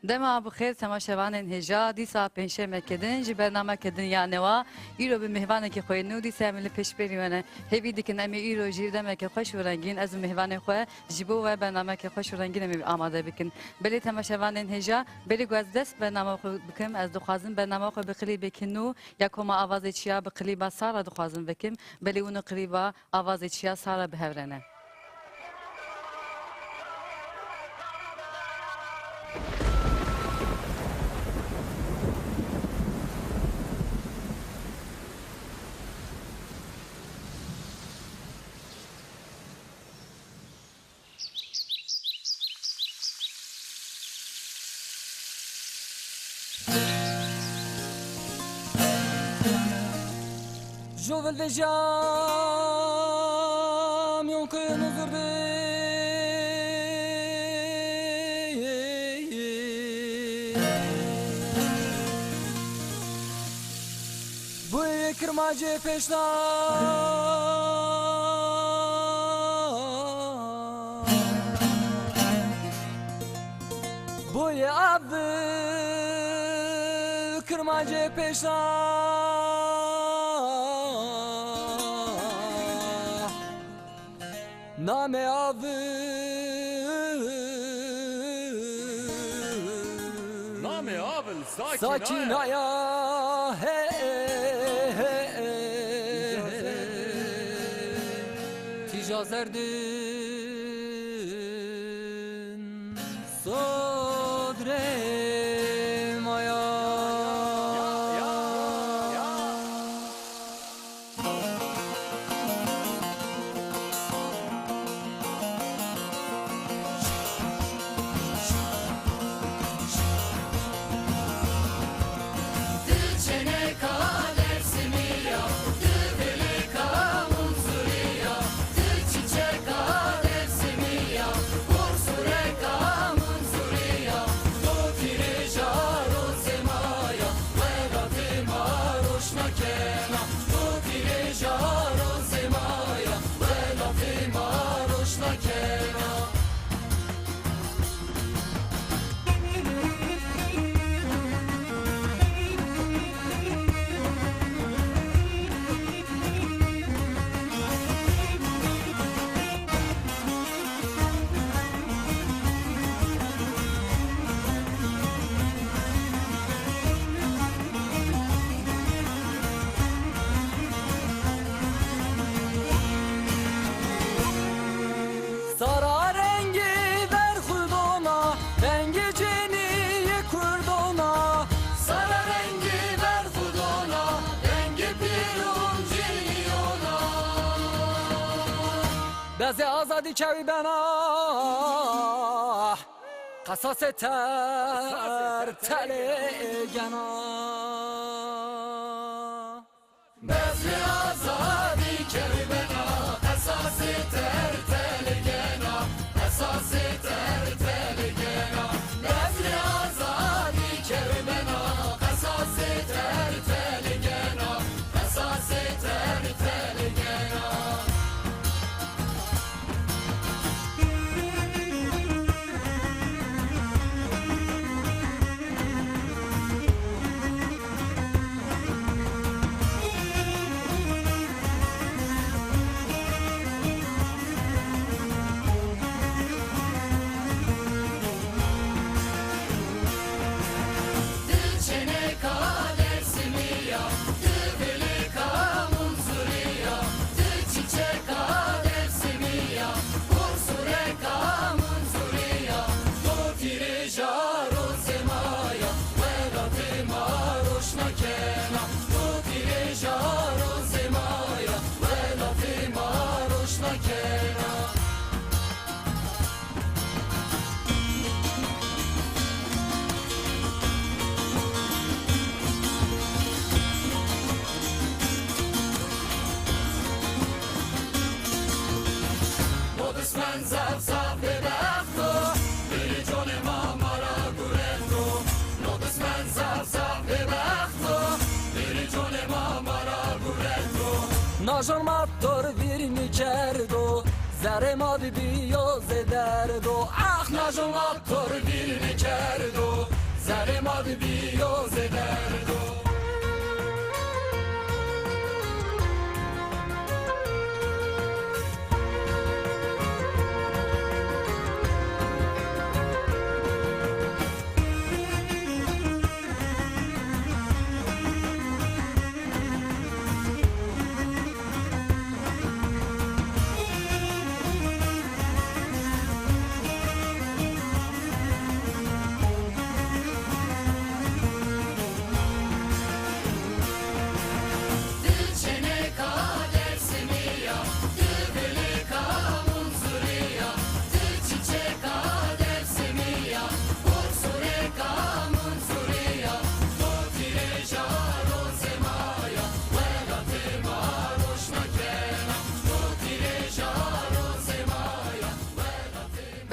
دما بخیر تماشاوان هجا دیسا پنجشنبه کدن جی برنامه کدن یا نوا ایرو به مهوانه که خوی نو دیسا مل پیش بریونه هیوی دیکن امی ایرو جیر دمه که خوش ورنگین از مهوانه خو جیبو و برنامه که خوش ورنگین امی آماده بکن بلی تماشاوان هجا بلی گوز دست برنامه خو بکم از دخوازم برنامه خو بخلی بکنو یا کما آواز چیا بخلی با سارا دخوازم بکم بلی اونو قریبا آواز چیا سارا بهورنه Jovel de jam yon kıyın huzurdu Bu kırmacı peşna Bu adı kırmacı peşna Name avı Name avıl Sakinaya Ticazerdin Sodremaya Sara rengi ver kurdona, rengi ceniye kurdona. Sara rengi ver kudona Rengi pirun ciliyona Beze azadi çevi bana, kasas ter telegena. Bezri azadi keribena Esası ter teligena Esası ter teligena Bezri azadi keribena Esası ter teligena Esası ter teligena من زب زب ببختو بری جون ما مرا گرفتو نوبس من زب زب ببختو بری جون ما مرا گرفتو Najon mattor birini kerdo, zere mad biyoz derdo. Ah najon mattor birini kerdo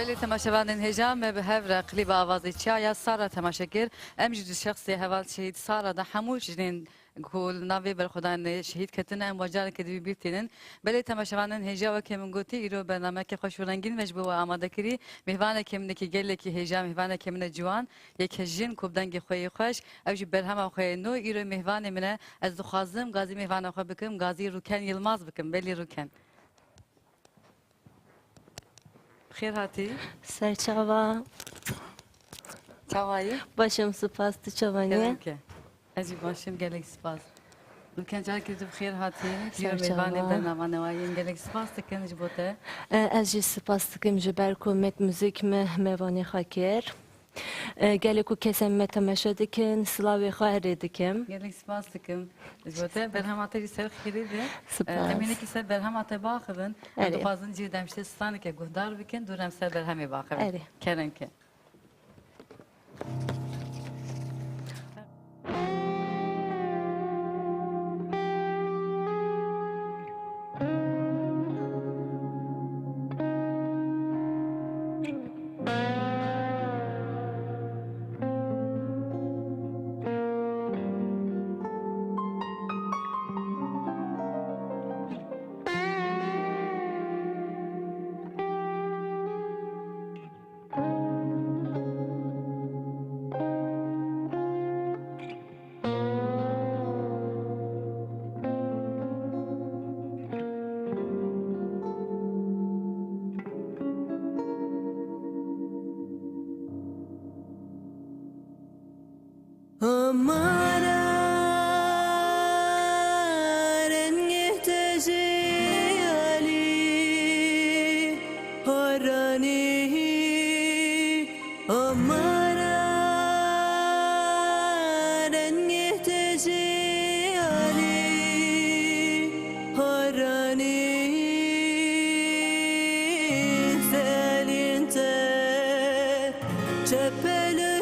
بله تماشاوان هجا ما به هفر قلیب آوازی چیا یا سارا تماشا کر ام جد شخصی حوال شهید سارا ده هموش جنین کول ناوی بر خدا شهید کتن ام وجار کدی بیرتینن بله تماشاوان هجا و کم گوتی ایرو برنامه که خوش ورنگین مجبور و آماده کری مهوانه کم نکی گله کی هجا مهوانه کم نجوان یک هجین کوبدنگ خوی خوش اوج برهم خوی نو ایرو مهوانه منه از دخوازم گازی مهوانه خو بکم گازی روکن یلماز بکم بلی روکن خیر هاتی سرچاوا چاوایی باشم سپاس تو چوانیه که از باشم گلک سپاس لکن جا که تو بخیر هاتی سر یه میوان جواب. برنامه نوایی گلک سپاس تکنج بوده از جی سپاس دکم جبر کومت موزیک موانی خاکر گلکو کسیم متمشه دکن سلاوی خواهری دکم گلک سپاس تکم بوده برهم آتی سر خیری ده سپاس. امینه که سر برهم آتی باخبن اری. دوازن جی دمشته ستانی که گهدار بکن دورم سر برهمی باخبن اری. کرن که Amara renge tejali harani Amara renge tejali harani selinte çepeli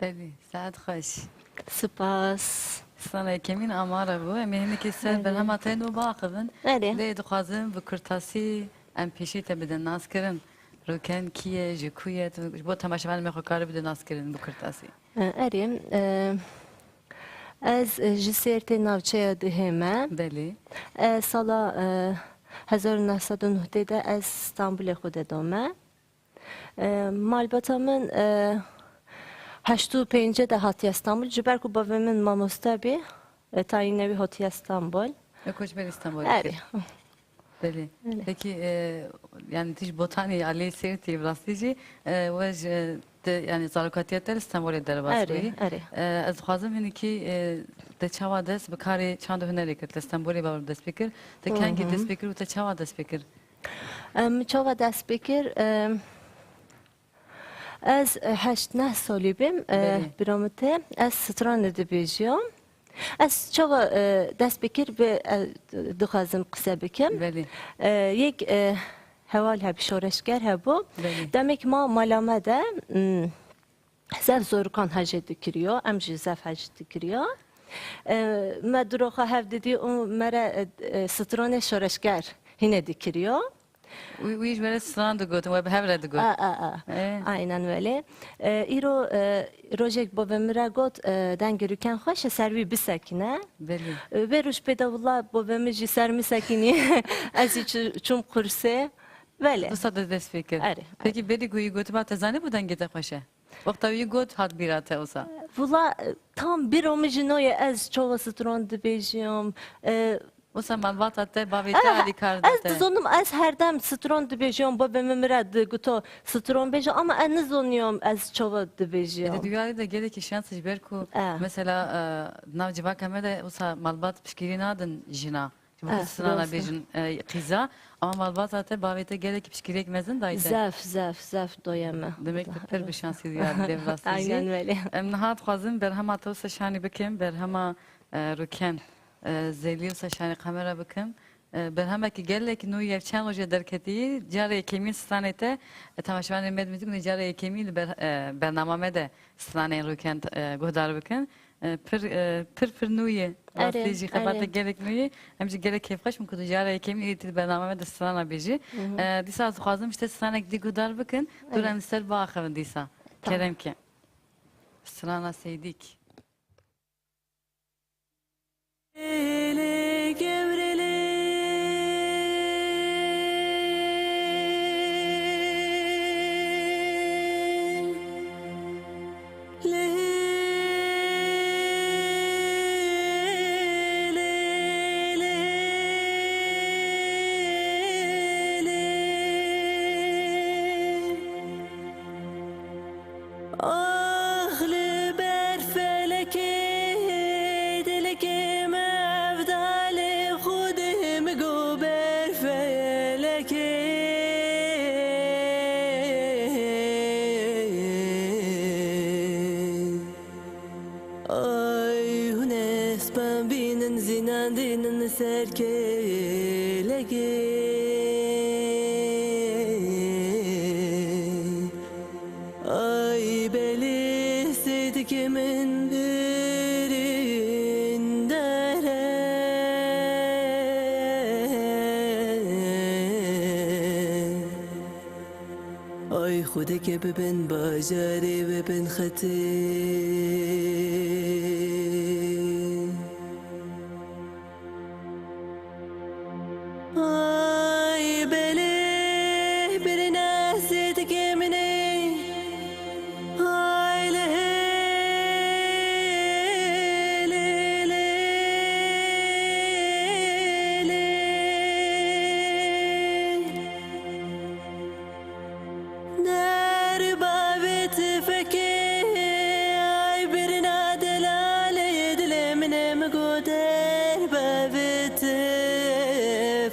بلی ساعت خوش سپاس سلام کمین آمار بو امینی که سر بر هم اتین و باقبن بله. لی دخوازم و کرتاسی ام پیشی تا بدن ناس کردن روکن کیه جکویه با تماشاوان میخو کار بدن ناس کردن bu کرتاسی اریم از جسرت ناوچه دهمه بلی سالا 1909 de از استانبول خود دومه malbatamın 85 de hatiye İstanbul Ciberku babamın mamostabi tayinnevi hatiye İstanbul کوچ بر استانبول eri بله پکی یعنی تیش بوتانی علی سیرتی براستیجی وج یعنی زالوکاتیت در استانبول در باسری eri از خوازم اینی که ده چوا دست بکاری چند هنری کرد استانبولی بابر دست بکر ده کنگی دست بکر و ده چوا دست بکر çava dest bekir az 8 سالی بیم برامته از ستران دبیجیم از çava dest bekir به دخوازم قصه بکم بله یک حوال هب شورشگر هبو بله demek ما malame de زف زورکان حج دکریو امجی زف حج دکریو ما دروخه هف دیدی اون مرا ستران شورشگر هینه دکریو ویش برای سران دو گوتم و به هفره دو گوت aynen öyle. İro rojek babamıra got dengürüken hoş servi bir sakine. بله Ve ruş pedavula babamı ji sermi sakini az çum kurse. Böyle. دو ساعت دست بکر اره. پکی بری گویی گوت با تزانی بودن گیت خوشه وقتا وی گوت هات بیراته اوسا Vula tam bir omujinoya az çova stron de bejim. اوسا مالبات ته باویت علی کار Az دته dizonum az herdem stron de bejim babamı mırad guto stron bejim ama en zonuyum az çova de bejim. دیواری ده گله کی شانس جبر کو مثلا ناو جوا کمه اوسا مالبات پشکیری نادن جنا bu sırana doğrusu. bejin qiza ama malbat ate bavete gele ki pişkirek mezin daydı Zaf doyama. demek ki per bir şansı diyor devrası Aynen öyle. em nahat khazim berhama tawsa şani bikim berhama ruken zeliyo sa şani kamera bikim berhama ki gele ki nu yevçen hoca derketi jare kemin stanete tamaşvan med müzik jare kemin bernamame de stane ruken gohdar bikim پر نویه راستیجی خبرت گرک نویه همچی گرک کیفش میکنه جاره کمی ایتی برنامه دستانه بیجی دیسا از خوازم işte stane دیگو دار بکن دورم سر با آخرین دیسا کرم که stane seydik ای خدا که ببین باجاری ببین خطی ای بله بری نزدیک که منی ای له له له در بابت فکر ای برنا دلاله دل منم گو در بابت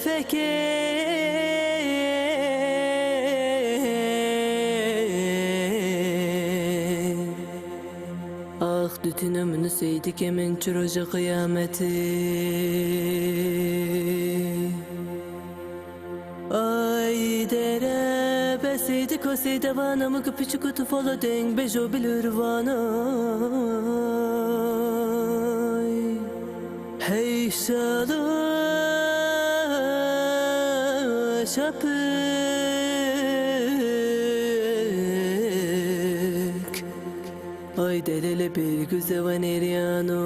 فکر آخ دتنم نسيت كمن تروج قيامتي ay dere besi seydi kose devana mı küçük kutu folo deng bejo bilurvana hey şalı şapık ay delele bir güzel vaneriano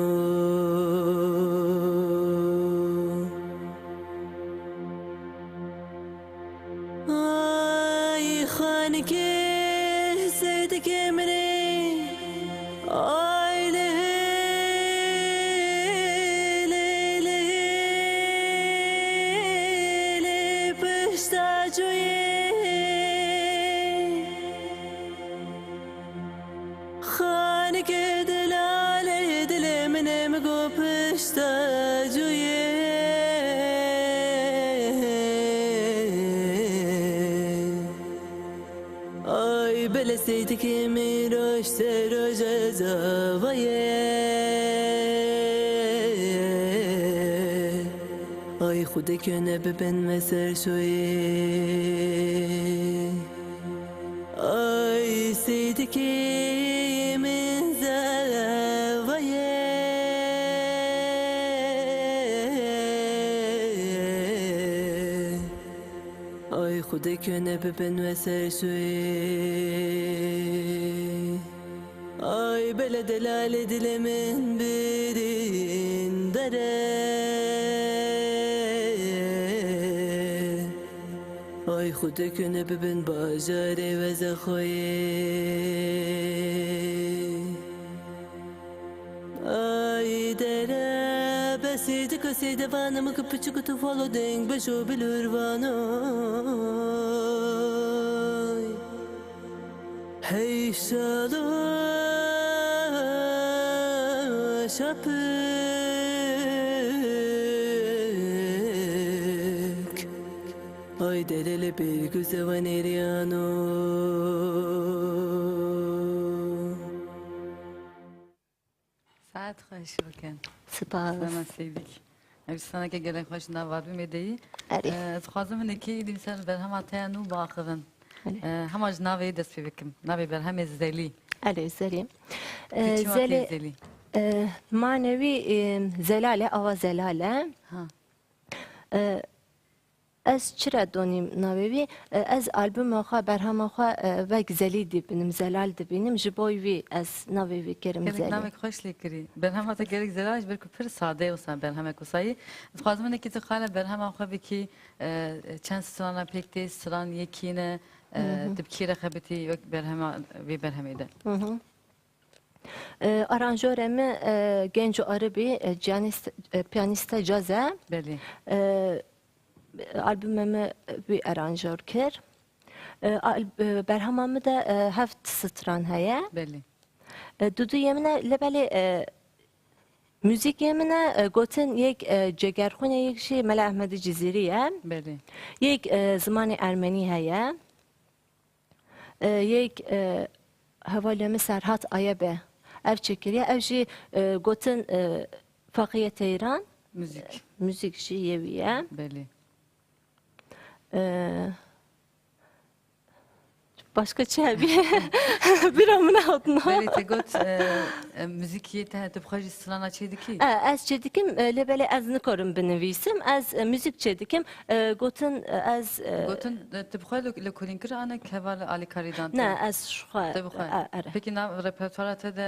ay hanike seydi kemre ay le ay beleseydi kimi roş seroş zavaye ay xude köne beben ve serşoye ay seydi kimin zavaye ay xude köne beben ve serşoye ay bele delale dilemin birin dere ay xude köne beben bajare ve zekhoye ay dere besiydi kasiydi vanamı küçük kutu folo deng beşo bilur vanay hey şalı şapık ay delele bir güzel vaneriano Saat hoş bakın. Spas. Sana sevdik. Ev sana ki gelen hoşuna var bir medeyi. Eri. Txazım ne ki dimsel berhem atayanu bağırın. Eri. Hemaj nave dest bikim. Nave berhem zeli. Eri zeli. Zeli. Zeli manevi zelale ava zelale. Ha. Ez çire donim navevi ez albüm oxa berhem oxa ve zeli dibinim zelal dibinim jiboy vi ez navevi kerim Gerek zeli. namek hoş lekiri. Berhem ata gerek zelaj bir kupir sade olsan berhem kusayı. Txazım ne ki tıkala berhem akha biki çan sıran pekte sıran yekine dibkire xabeti yok berhem ve berhemede. Aranjöremi Genco Arabi piyanista caze Beli. albümümü bir aranjör kir. Berhamamı da heft sıtran heye. Beli. Dudu yemine lebeli müzik yemine gotin yek cegerxune yek şey Mela Ahmedi Ciziriye. Beli. Yek zamanı Ermeni heye. Yek havalemi Serhat Ayabe. Ev çekiriye. Ev şey gotin Fakiyet İran. Müzik. Müzik şey yeviye. Beli. Başka çebi bir amına adına. Beli te got müzik yete tıpkı sıran açıydı ki. Ez çedikim lebele ez nikorum binivisim. Ez müzik çedikim gotin ez Gotun tıpkı le kolinkir ana keval Ali Karidan. ne ez şuha tıpkı. are. Peki na repertuarata da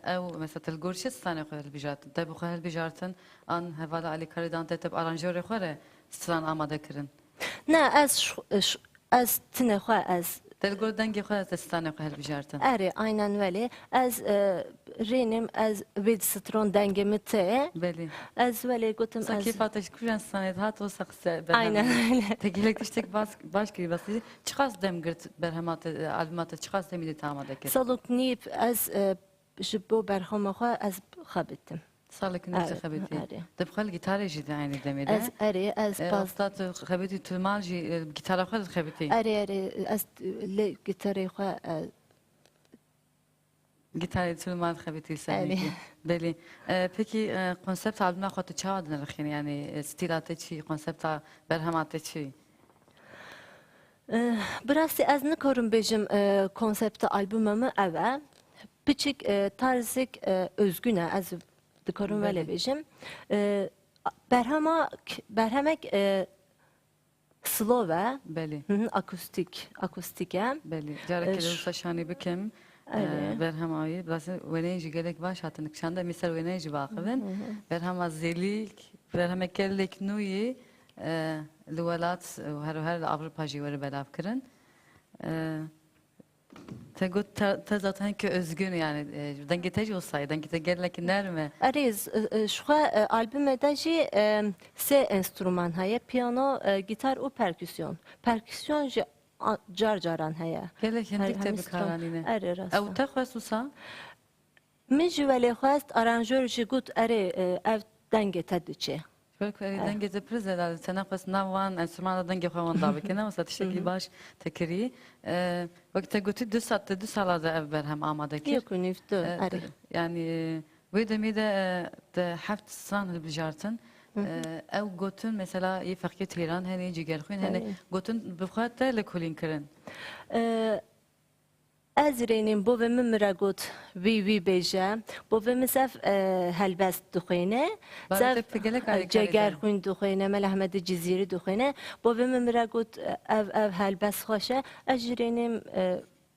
ev mesela telgorşe stane koyal bijat. Tıpkı hel bijatın an heval Ali Karidan tıp aranjör koyre sıran amada kirin. Ne ez tine xwe ez Telgor dengi koyal stane koyal bijatın. eri aynen veli ez renim ez vid stron dengemi te Beli. ez veli gotim Sanki ez fatış kuran sanet hat o saksı. aynen öyle. Tekilek tiştek baş gibi bası. Çıkas dem girt berhemat albümata çıkas demidi tamada ki. Saluk nip ez ji bo berxama xwe ez xebittim. Sağlık nefse Evet, xabeti. evet. Tıpkı gitarı jide aynı demede. Ez eri ez pas Ustad xabeti tülmal jî gitara xwe xabeti. eri ez le gitarı xwe Gitarı tülmal xabeti Evet. sevgi. Beli. Peki konsept albümü xwe çawadın rixin yani stilatı çi konsept berhematı çi. Biraz az nikarim bejim konsepti albümümü eve. Piçik tarzik özgüne az dikarim vele bejim. Berhemek slova, بله akustike. بله جاره که دوست شانی بکم بر هم آیه بس ونیجی گلک باش حتی نکشنده مثل ونیجی واقعا بر هم از زلیک بر هم کلک نوی لولات و هر avrupa جیوری بلاف کرن تقول تزاتن که özgün yani denge teci olsaydı denge tegelek nerme Ariz şu albümde ji se enstrüman heye piyano, gitar u perküsyon. Perküsyon ji caran heye. gelek hendik tabi karanine Ari rast. ev te xwesusa Min ji veli xwest aranjör ji gut ev denge tediçe. شوي دنجة بريزة على تناقص نوان انسترومان دنجة خوان ضابط كنا وصلت شكل باش تكري وقت قلت دو ساعة ده أفبر هم آماده كير Yok niftu ari. يعني ويدا ميدا ده حفت صان اللي بجارتن أو قلتن مثلا يفرقي تيران هني جيجر خوين هني قلتن بخوات ده لكولين كرن Ez reynim bu ve mümre gut vi beje. Bu ve misaf helbest dukhine. Bazı tegelek harika Ceger eder. khun dukhine, Melahmed Ciziri dukhine. Bu ve mümre gut ev helbest xoşe. Ez reynim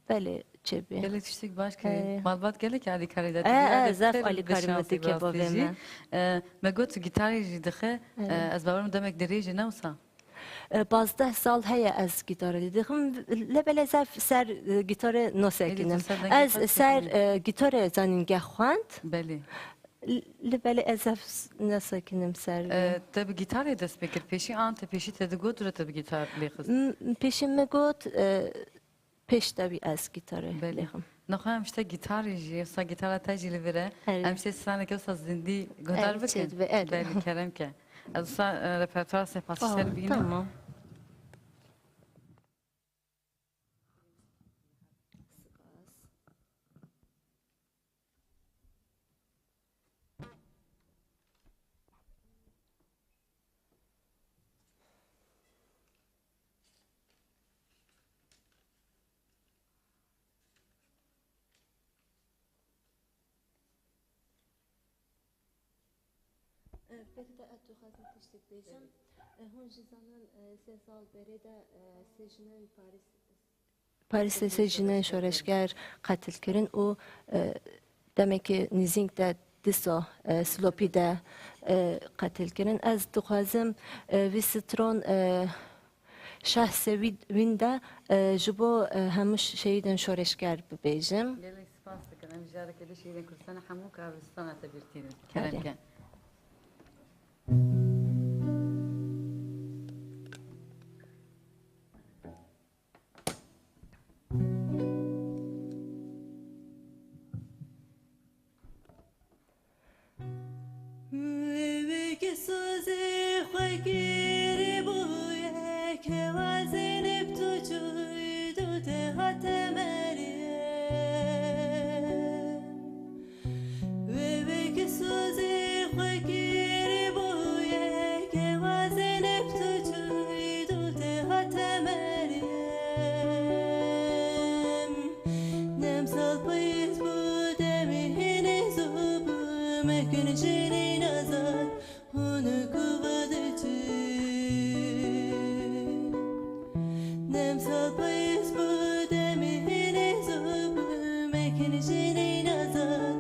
beli çebi. gelek tiştik baş kiri malbat gelek Ali Karim zaf Ali Karim dike bu ve me. ما قلت جيتاري دخه از باورم دمك دريجي نوصا 15 sal heye ez gitarı dedim. Lebele zaf ser gitarı nosekinim. Ez ser gitarı zanin gehwant. بله Lebele ezaf nosekinim ser. تبي جيتاري دست بكر بيشي انت بيشي تدقود ولا تبي جيتار ليخز Peşime got peş tabi ez gitarı بله lehim. نخواهم مشتا جيتاري جي وصا جيتارا تاجي لبره Evet. امشي سانه كوسا زندي قدر Evet, بكن evet. بله كلام كه از صا ريpertoire سيباسيشن بينو Tamam. Peki de ettuğazı teştik beyzem. Hun jizanan sesal berede sejinen Paris'te sejinen şoreşger katil kirin o demek ki nizink de diso slopi de katil kirin ez duhazım vi stron şahse vinde jibo hemuş şeyden şoreşger beyzem. قالك سباستك انا مجارك كل شيء كل سنه حموك بالسنه تبيرتين كلام كه Ve ki sözü khagiri buye ke vazenip tuçuydu te hatemeriye ve ki sözü khagiri buye ke vazenip tuçuydu te hatemeriye nem salpayız bu demihine zubu mekün jeni nazar onu kuvadıcı nem salpayız bu demihine zubu mekün jeni nazar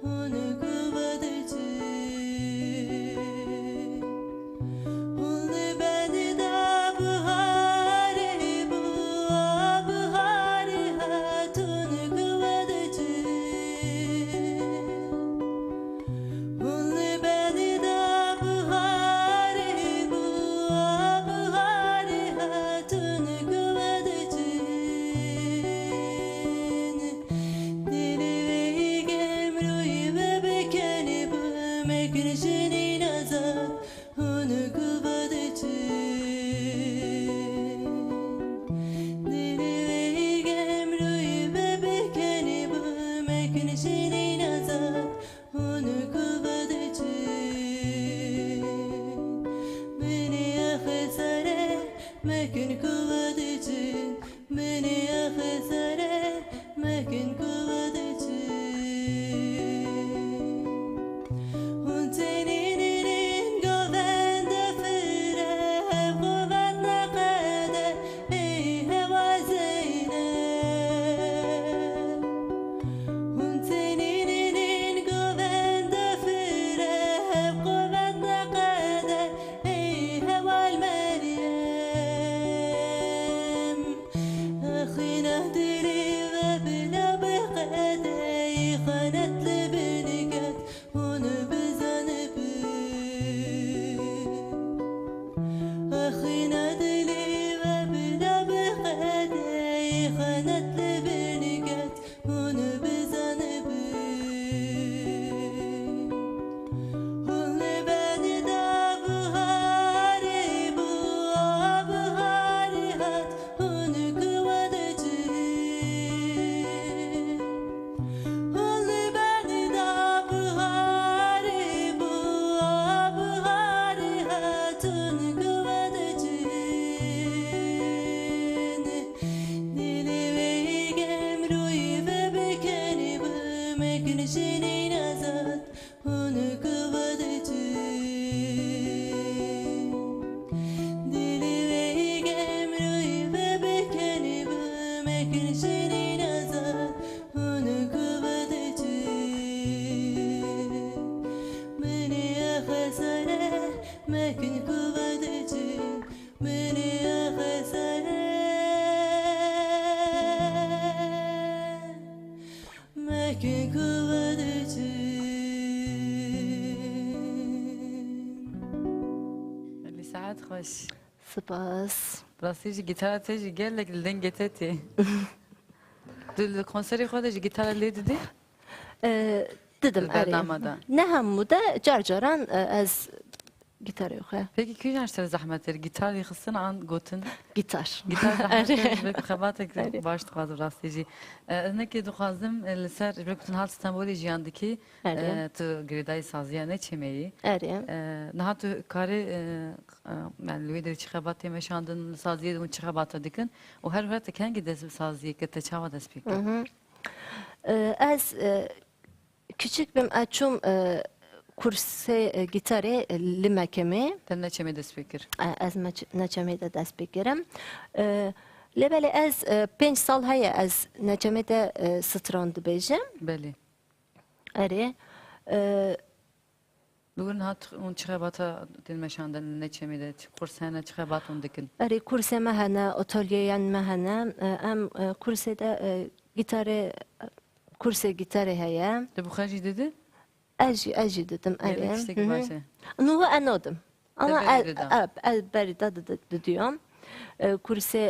onu kuvadıcı onu bende da buhari bu buhari hatun kuvadıcı Only beni da buhari bu buhari hatun kuvadıcın Dili ve gemruyu ve bekeni bu meknişini nazar onu kuvadıcın Dili ve gemruyu ve bekeni bu meknişini nazar onu kuvadıcın Beni ahesare mekün kuvadıcın ihanetli beni get onu bezanıp Akhina dili ve bile bekede ihanetli beni get onu bezanıp Hunne beni de buhari bu buhari hat onu kıvadıcı Hunne beni de buhari bu buhari hat onu kıvadıcı Dili ve gemruy ve bekeni bu meknişini nazat onu kıvadıcı Dili ve gemruy ve bekeni bu meknişini nazat onu kıvadıcı Beni ahasare mekin kıvadıcı Beni ahasare mekin kıvadıcı اللي ساعات خوش Spas. براسي جي جيتارة تجي قال لك اللين جتتي دل الكونسري خودش جيتارة اللي دي Dedim Bernamada. Ne hemmu da carcaran az gitar yok ha. Peki كيف اشتري زحمتي gitar يخصن عن جوتن Gitar. gitar زحمتي خباتك باش تقعد براسي جي انا كي دخازم السر بكتن هال اسطنبولي جياندكي أري. تو جريداي سازيا ne çemeyi Eriyem. نهاتو كاري يعني الويدر خباتي مشاندن سازيا ون خباتا ديكن وهر وقت كان جدز سازيا كتشاوا دس بيك Az küçük bir açım kurse gitarı limekemi. تن çeme دس بيكر Az neçeme de dest bekirim. Lebeli az 5 sal haya az neçeme de strandı bejim. بلي Eri. بقول نهات ون خباتا دين مشاندن ne çeme de kursana خباتون ديكن Eri kurse mehene, atölyeyen mehene. Em kurse de gitarı kurse gitarı haya. ده بخارجي dedi Aji dedim. Gerek işte ki başa. Nuhu anladım. Ama Berida. berida diyorum. Kurse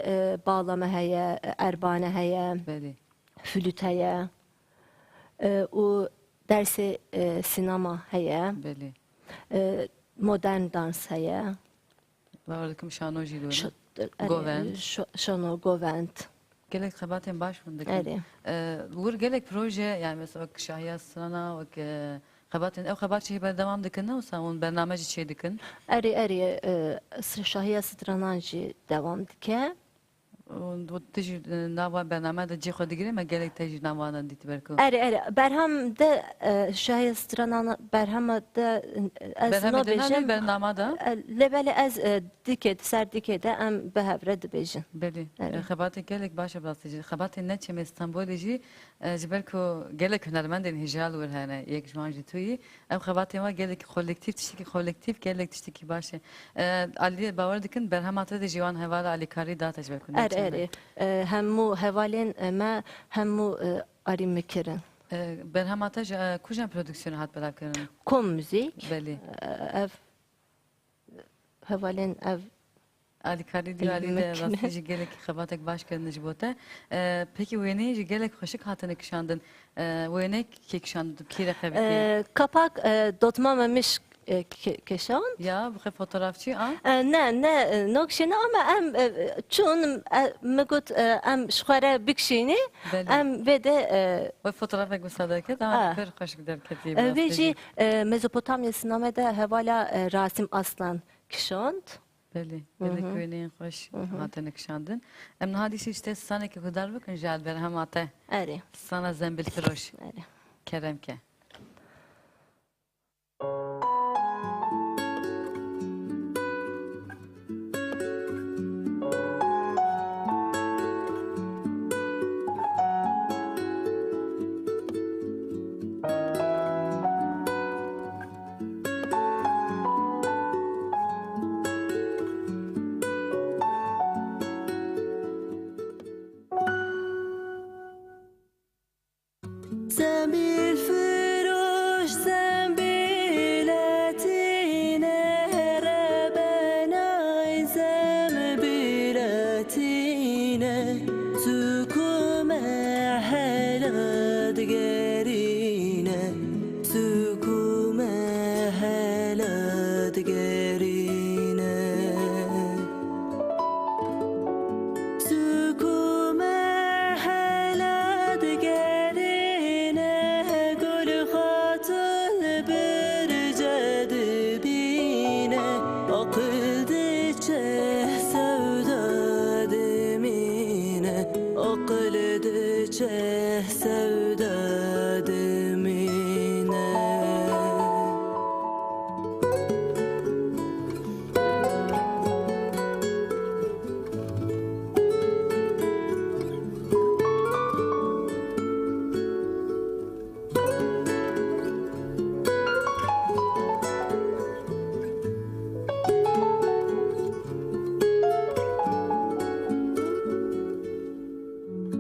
bağlama heye, erbane heye, بلي flüt heye. O dersi sinema heye, بلي modern dans heye. بقول لكم شانو جيلو Govent. Şano Govent. قالك خباتين باش من ذاك أري. بقول قالك بروجي يعني مثلا شهية سنة وك خباتين او خبات شي بردوام دكنا وساون برنامج شي دكن Eri Şahiye Strananji devam dike. وتجي نوا برنامج ده جي خد ما قالك تجي نوانا دي تبركو Eri Berham de Şahiye Stranan Berham de az برنامج no ده نعمل bejim. برنامج ده Lebeli az dike ser dike de em behevre de bejim. بلي أري. خباتي قالك باشا بلاستيجي خباتي نتشي من اسطنبول يجي جبالكو قالك هنرمند الهجال والهنا يك جوان جيتوي ام خباتي ما قالك كولكتيف تشتكي كولكتيف قالك تشتكي باشا علي باوردكن برهمات ده جوان هوالا علي كاري داتا جبالكو Eri hemmu hevalin me hemmu arim mikirin. برهمات كوجان برودكسيون هات بلا كرن Kom müzik بلي ev hevalin ev علي كاري دي علي ده المكنة. بلاستيجي قالك خباتك باش كرن جبوتا بيكي ويني جي قالك خشك هاتن كشاندن وينك كي كشاندن كي رقبتي kapak dotmamemiş keşan. يا بخي فوتوغرافçı اه Ne nokşini ama em çun megut em şuara bikşini بلي em ve de وفوتوغرافك بصدقك طبعا آه. بير خشك در كتيب ve ji Mezopotamya sinemada hevala Rasim Aslan kişand. بلي بلي كوينين خوش هاتن كشاندن ام هادي شي شتي سنه كي قدر بكن جال برهم عطا Eri. سنه زنبل فروش Eri. كرمكه Sen bir dademine.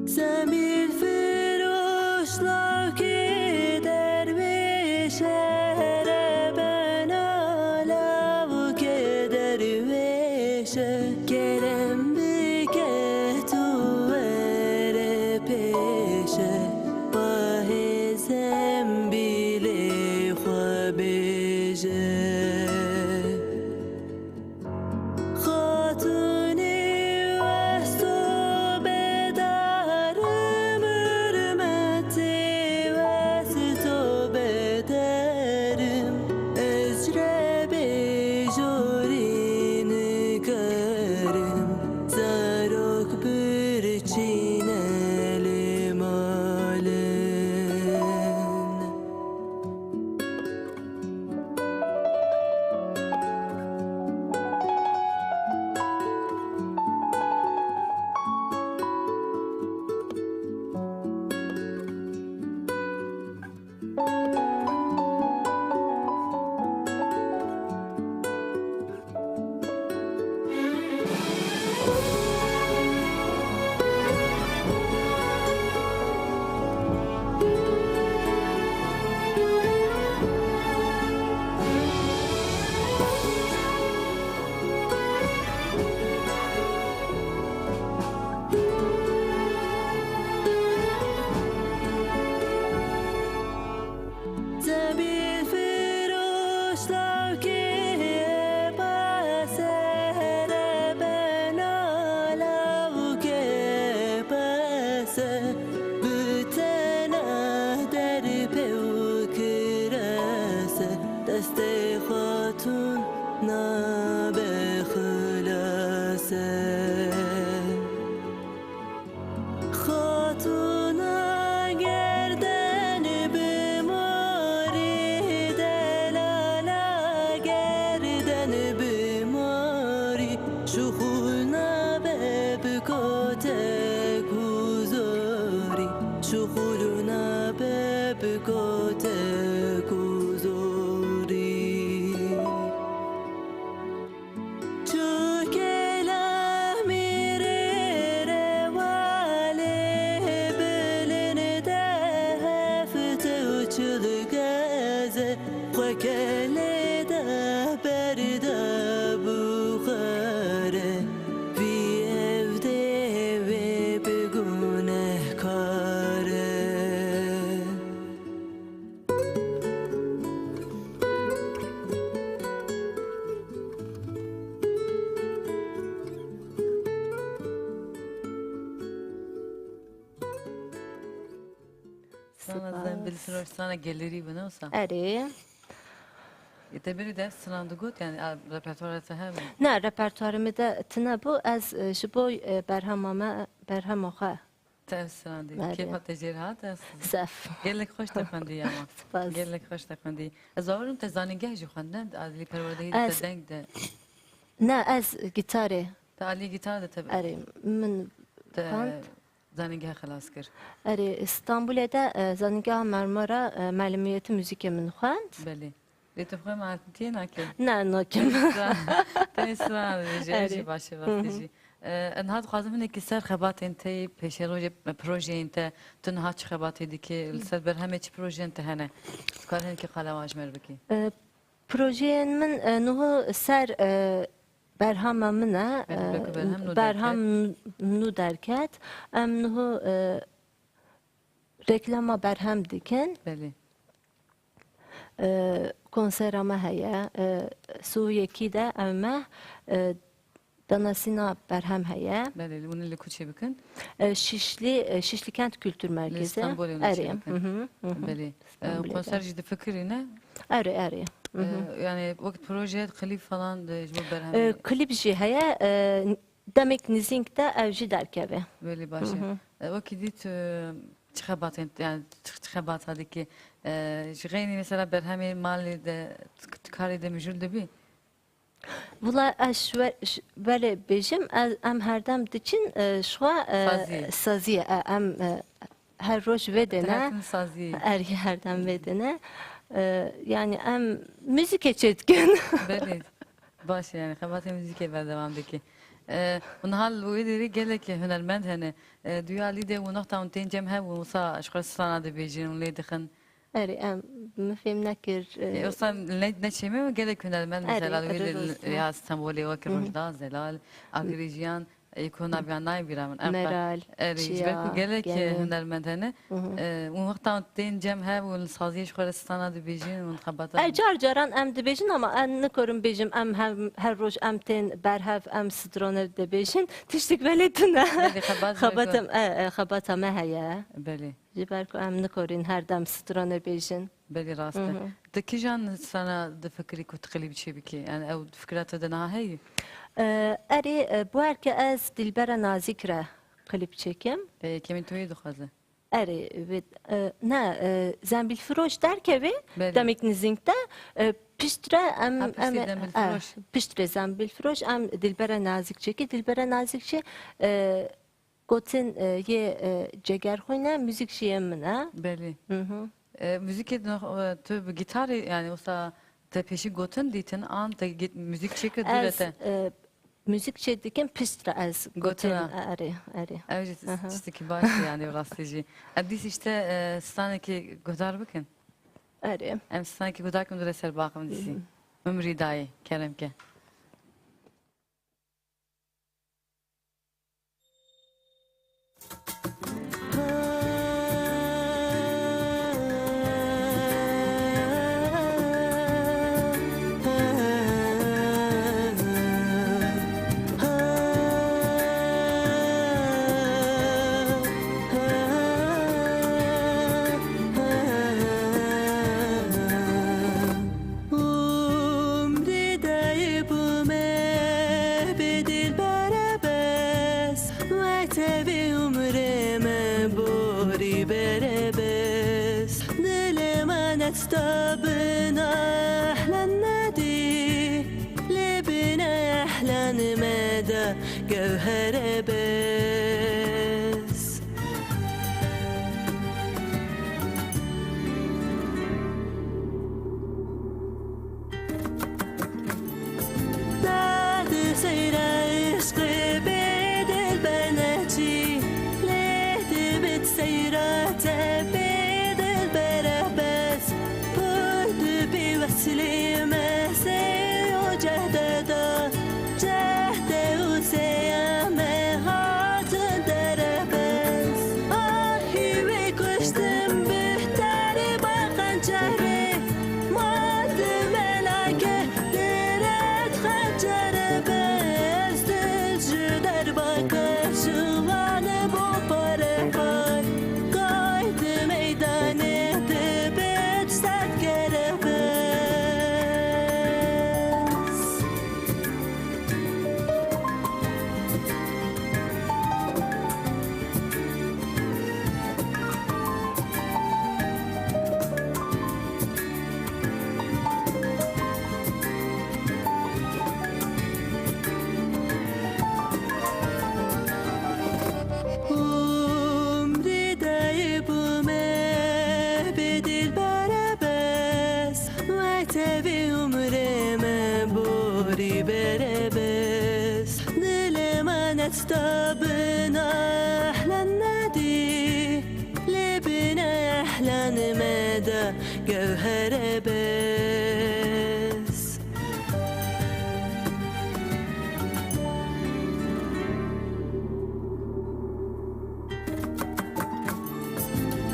Zemil firuşlar ki dervişlere ben alav ki dervişe kerem bike tu vere peşe bahezem bile khwabeje. خاتونی وستو بدارم ارمتی وستو بدارم ازره بجورین کرم زاروک برچینه لمالن. Zemil firuşlar ki basere ben alav ki base bütena derpe ukirase deste hatun nabe khulase. خاتونا گردن بیماری دلالا گردن بیماری شخولنا ببکوته گذاری شخولنا ببکوته گذاری. چوکلا میره رواله بلن ده هفته و چلگزه خوکله ده برده بخاره بی evde ve begune kare. Sana zembil sana galeri bana olsa. اری Yetebiri de sınavda gut yani repertuara hem نه رپرتوارم ده تنبو از جبو برهمه tev sınavda. Bari. Keyfa tecrühat as. زف Gelek hoş tefendi ama. Spas. Gelek hoş tefendi. Azarım te zaningah ju xandem adli perverdehi Az- te denk de. نه از گیتاره Te ali gitar da tabi. اری من Te Kant. zaningah xalas kir. اری استانبول'da زنگاه مرمارا معلومیت موزیک من خواند Beli. Letefre maltiye nakil. نه ناکم Te isra Eri. reji başı vaktici. انها خوازم اینه که سر خبات انتی پیش روی پروژه انت تنها چه خباتی دی که سر بر همه چی پروژه انت هنه کار هن که خاله واجمر بکی projenin من نهو سر برهام منه برهام نو درکت ام نهو reklama برهم دیکن بله konserama heye su yeki de emme danasina berhem heye بله اون اللي کوچه بکن Şişli Kent Kültür Merkezi İstanbul'u Erim. بله konser jide fikri ne Eri. yani vakit proje klip falan da jbo berhem Klip jî heye demek nizink de evji derkeve. böyle başı vakit dit çıkabatın yani çıkabatadaki jigeni mesela berhemi mali de kari de müjül de bir. Valla böyle bejim em herdem diçin şua Sazî. sazî em her roş vedene Tehatin sazî. ergi herdem vedene yani em müzik etkin. Beli. Baş yani kabatı müzik ever devamdaki. Onun hal bu idiri gelek hünermend hani duyali de bu nokta tencem he bu musa aşkar sana da bejin onları dikhin. Eri em mefhem nekir. Yoksa ne çemi gelek hünermend mesela Eri, öyle ya İstanbul'e vakit rojda zelal agrijiyan يكون أبيان ناي بيرامن Meral, ريج Çiya, بالكو جالك Gönül. هنرمند هنا ووقتا تين جم ها والصازي شغل السنة دي بيجين ونخبطها Car caran em dibêjin ama em nikorim bêjim em her roj em tên berhev em stronev dibêjin tiştik velê tune. Belê, Xebatem me heye. بلي Ji ber ku em nikorin her dem stronev bêjin. بلي راسته دكي جان سنة دفكري كنت قليب شي بكي يعني أو فكرة دنا هي Erê bu erke ez dilbera nazik re klip çekim. كمين توي دخازة Erê ne zembil firoş derkevê Belê. demek nizingde piştre em Ha, piştre zembil firoş. piştre zembil firoş em dilbera nazik çeki dilbera nazikçe gotin ye ceger hoyne müzik şiye mine. بلي Hı hı. müzik edin tu gitar yani olsa te peşi gotun ditin an te müzik çeki Ez dürete müzik çedikim piştre ez gotin Gotina. erê. Evet işte ki baş yani rastlıcı. Adis işte staneki godar bakın. Erê. Em staneki godar kim dure ser bakım disi. Ömrü dayı kerem ke. عمری دایبومه به دل بربس و تبی عمرم باری بربس دل من استابن احلى ندی لبن احلى مدى جوهر بس بعد سير عشق بدل بناتي لهد بتسيرات بدل بربس بود بوسلي ما سيو جهددا جهد وسيام هات دربس آهي وكشتم بهتري بخنجري ماد ملاكه درد خنجر بس دل در bakar şuvanı bu parafay Kaydı meydanı dibet sert kerebes عمری دایبومه به دل بربس و تبی عمرم باری بربس دل من استابن احلى ندی لبن احلى مدى جوهر بس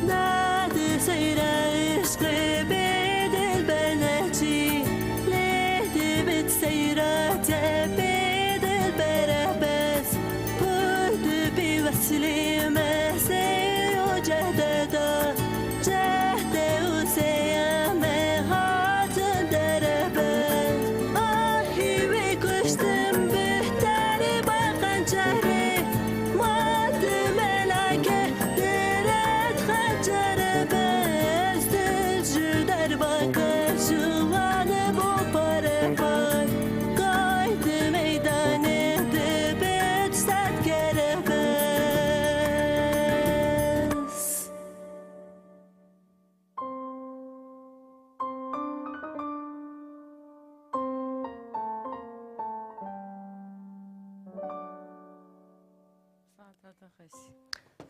بعد سير عشق بدل بناتي لهد بتسيرات بدل بربس بود بوسلي ما سيو جهددا جهد وسيام هات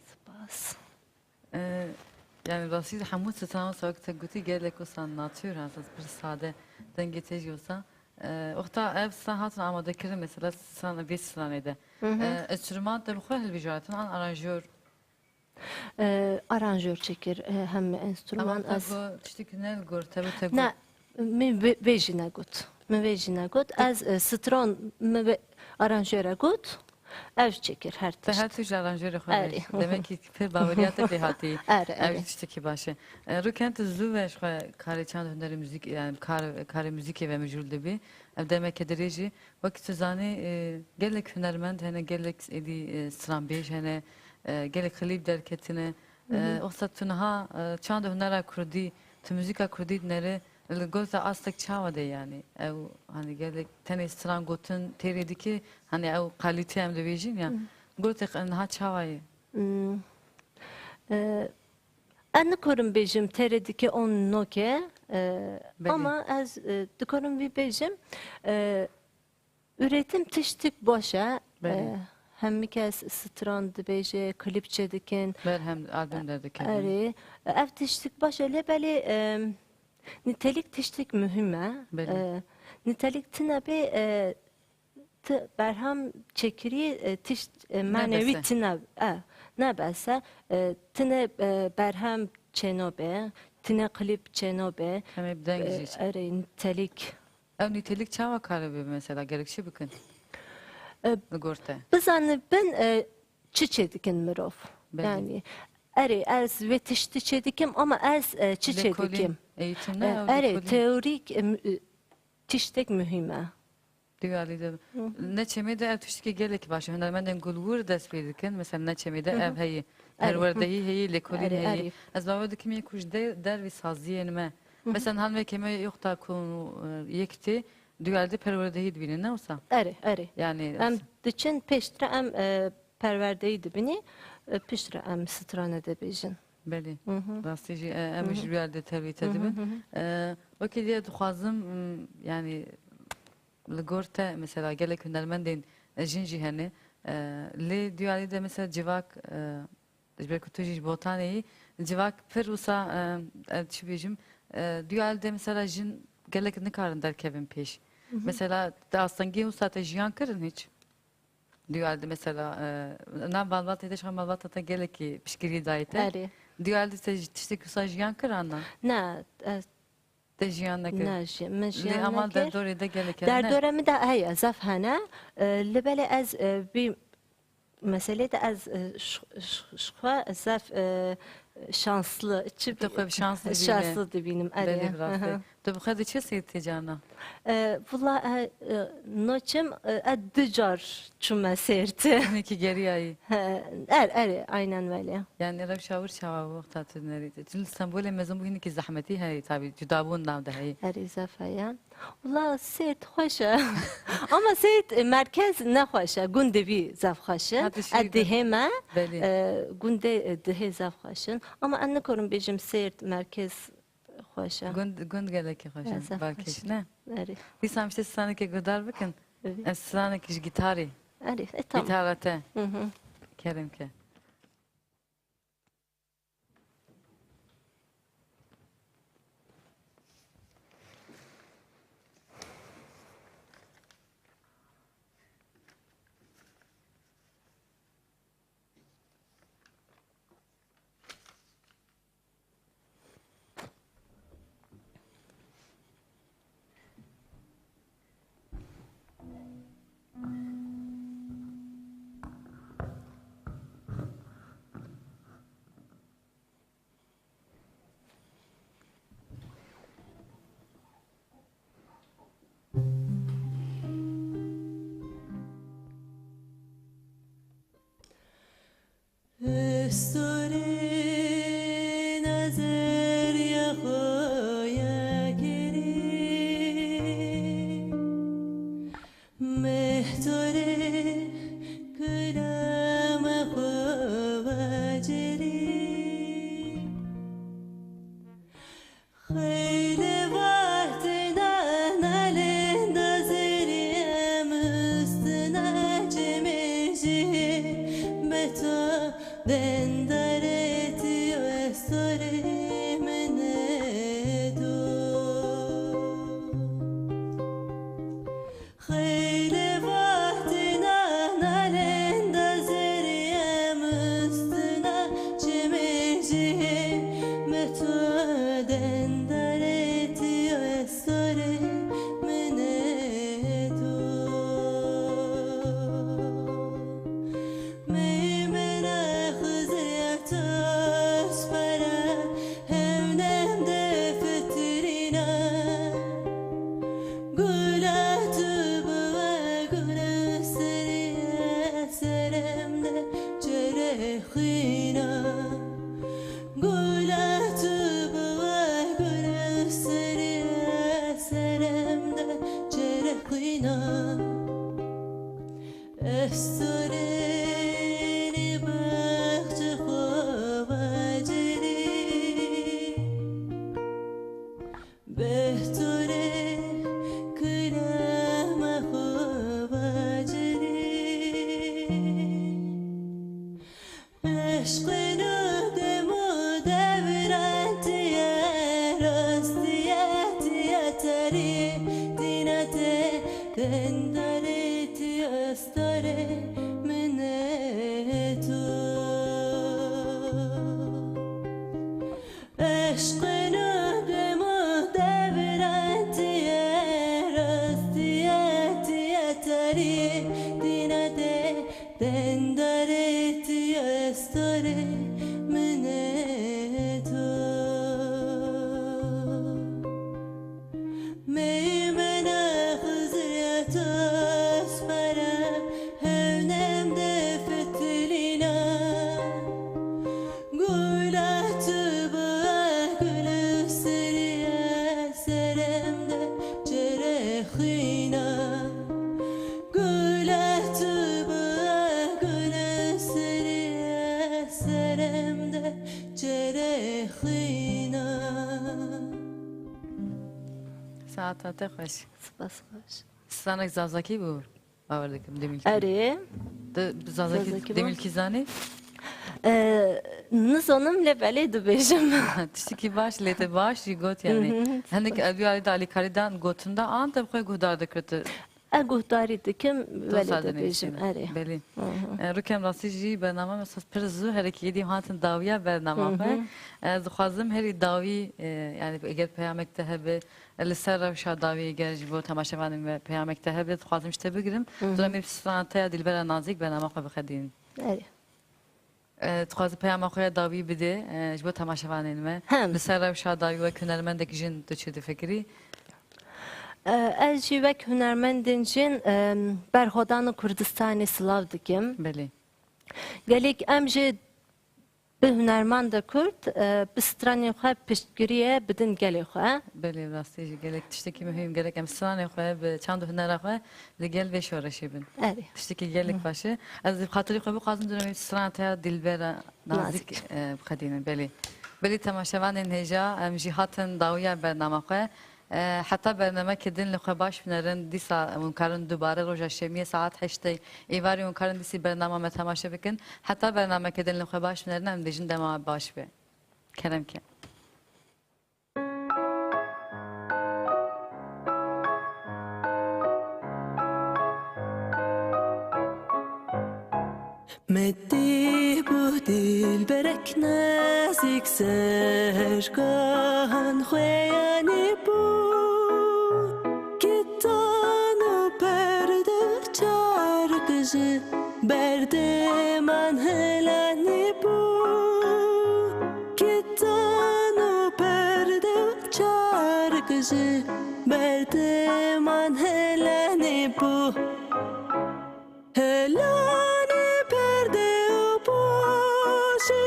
Spas. Yani rastî hemû stran sakte gotî gelek o sanatçı rasas bir sade denge tecrübesa. Oxta ev san hatın amade kirin mesela sana bir stranede. Enstrüman da bu kadar helbijatin an aranjör. Aranjör çekir hem enstrüman Ama az. bu çtik nel gor tabi tabi. Ne mi vejine gut. Mi vejine gut. Az stron mi aranjöre gut. Ev çekir her Te tişt. her tüj aranjör Eri. xwe. Demek ki pir bavariyata fi hati. Eri, eri. Ev çtiki başı. Rukent zû ve şwe kare çand hüneri müzik yani kare müzik ve mecul bi. Ev demek ki dereci vakit zani gelek hünermend hene gelek edi strambej hene gelek klip derketine. Oxta tunha çand hünera kurdi tu müzika kurdi nere Gozda astık çava de yani. Ev hani gelek tene stran gotun terediki hani ev kalite hem de vejin ya. Gotek enha çavayı. En korum bejim terediki on noke. Beli. Ama az dikorum bir bejim üretim tiştik boşa. Beli. Hem bir kez stran beje klip çedikin. Ber hem albümlerdeki. Eri. Ev tiştik boşa lebeli nitelik tiştik mühime. Beli. Nitelik tinabe berham çekiri tişt manevi Nebese. tina nebese tine berham çenobe tine klip çenobe Hem hep dengiz. eri nitelik Ev nitelik çava karabı mesela gerekçe bakın. Gorte. biz anne ben çiçedikin mirov Beli. yani eri az ve tişti çedikim ama az çiçedikim Eğitimde eri teorik tiştek mühime. Diyalide. Ne çemede ev tuştaki gelek başı. Hünermenden gulvur dest verirken mesela ne çemede ev heyi. Perverdeyi heyi, lekolin Eri, heyi. eri. Az babada kimi kuş der ve sazdiyenime. Mesela han ve keme yok da konu yekti. Diyalide perverdeyi dibine ne olsa. Eri. Yani Em diçin peştre em perverdeydi beni peştre em strane de bejin. Beli. Rastici emiş bir yerde tervit edibi. Vakit diye duhazım yani Ligorte mesela gelek hünermendin jinji hani le diyalide mesela civak belki tujiş botaneyi civak perusa çibijim diyalide mesela jin gelek ne karın der Kevin peş. Mesela aslında usata jiyan kırın hiç. Diyalde mesela ne balvat edeş ham balvat ata gelek ki pişkiri dayete. Eri. Diyalde işte kusa jiyan kıranla. Ne De jiyan ne kır. ne Le jiyan amal nekir. der dore de gelek. Der döremi de heye zafhane lebele az bir mesele de az şuha zaf şanslı Tabii şanslı biri. şanslı dibinin Beli eri. rastı. Tabii hadi çe seyirteceğine. Valla noçum dücar çüme serti. Neki geri ayı. Eri aynen böyle. Yani rab şavur şava vaqt tatınları. Tül İstanbul'e mezun bu hinki zahmeti hay tabii cudabun nav da hay. Eri zafaya. Valla sert hoşa. Ama sert merkez ne hoşa. Günde bir zaf hoşa. Hadi şey Addiheme. Beli. Günde dihe zaf hoşun. Ama anne korun bejim sert merkez hoşa. Gund gelek hoşan. Zaf Belki hoşa. ne? Eri. Bir samşte sana ki gudar bakın. Evet. Sana ki gitari. Eri. Tamam. Gitarate. Hı hı. Kerim ke. Üstüne nazar yahoya geri Mehtore kırama kovaceri Hayli vaktine nalin nazarım üstüne cemeci Meta tari dinate dendare ti astare minetu aşkına bema devrentiye rastiyetiye tari dinate dendare ti astare minetu meymene hızriyet asferem hevnem de fetilina gulatı bığa gülü seriye seremde cerehina gulatı bığa gülü seriye seremde cerehina ساعتها خوش Spas baş. سانك زازاكي بو باوردكم دميلكي Eri. زازاكي زازاكي بو. دميلكي زاني Nizanım lebeli dubejim. تشتكي باش ليت باش يقوت يعني هندك ابي علي دالي كاريدان قوتندا انت بخوي قدار دكرت Guhdari dikim veli توصل dubejim. Eri. بلي ركم راسي جي برنامج مساس برزو هركي يدي هاتن داوية برنامج زخازم هري داوي يعني اگر پیامک تهبه لسر روشا داوی اگر جبو تماشاوانم و پیامک تهبه زخازم شته بگیرم دارم سانتا دلبر نازک برنامج خو بخدین Eri. تخواز پیام خوی داوی بده جبو تماشاوانم هم. لسر روشا داوی و کنرمندک جن دچید فکری Ez jivek hünermendin jin berhodanı Kurdistanê Slav dikim. بله Gelek em jî bi hünermanda Kurd bi stranê xwe piştgiriye bidin gelê xwe. بله راستی گلک تشتکی مهم گلک ام سرانه خواه به چند هنر خواه لگل و شورشی بن Eri. تشتکی گلک باشه از خاطری خواه بخوازم دونم سرانه تا دلبر نازک بخدینن بله بله تماشاوان هجا ام جهاتن داویا برنامه خواه حتی برنامه کدین لخواه باش بنرن دیسا ممکن دوباره روز شمیه ساعت 8 ایواری ممکن دیسی برنامه ما تماشا بکن حتی برنامه کدین لخواه باش بنرن ام دیجن دما باش به کرم که مدی bu dilberek nazik sergan خویانی bu Gittanı perde çarkıcı berdeman helani bu Gittanı perde çarkıcı berdeman helani bu Helani perde başı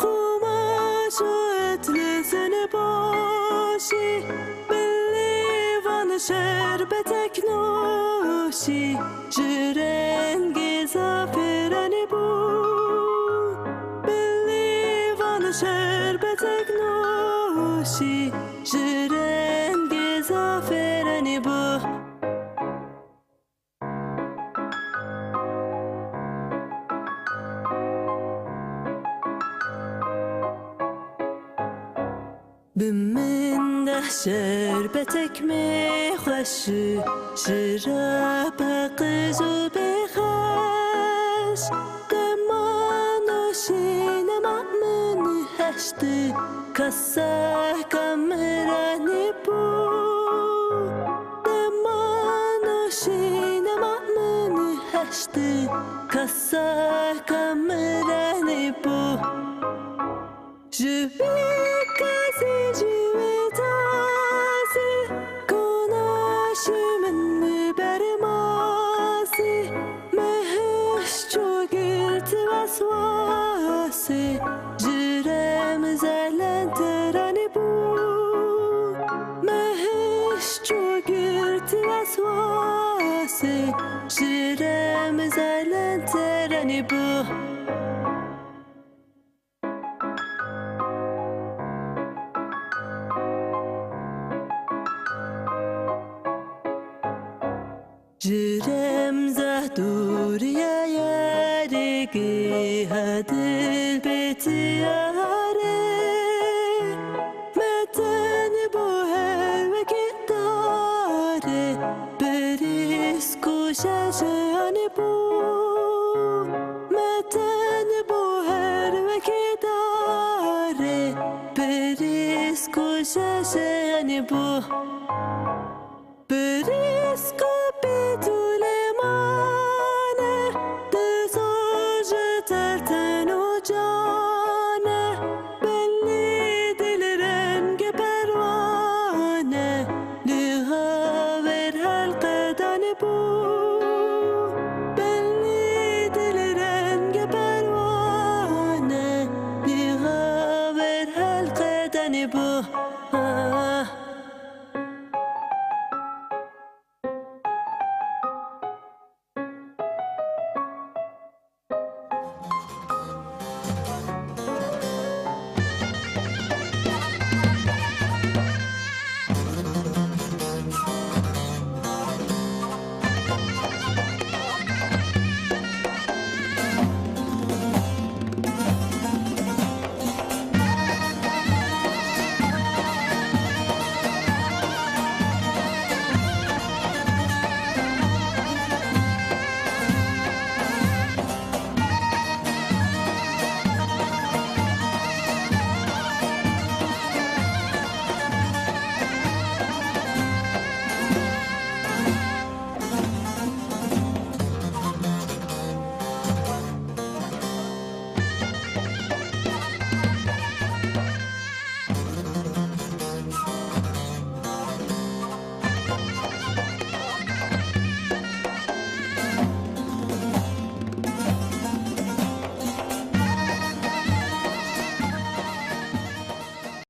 kumaşı etlisini başı Bellivan şerbetek noşi Jirengi zaferani bu Bellivan şerbetek noşi Jirengi zaferani bu بمن ده شربتك مخشي شرابك زوب خش دمانوشين مأمن هشتي كسا كامراني بو دمانوشين مأمن هشتي كسا كامراني بو Je vis quasi cüvetasi Konaşımın bermasi Mehiş çogirti vasvasi Jirem zelenterani bu Mehiş çogirti vasvasi Jirem zelenterani bu Jirem zahduriya yarigi hadil betiyare Meten bu helveki شاشانی بو متن بو هر وکی داره بریسکو شاشانی بو بریسکو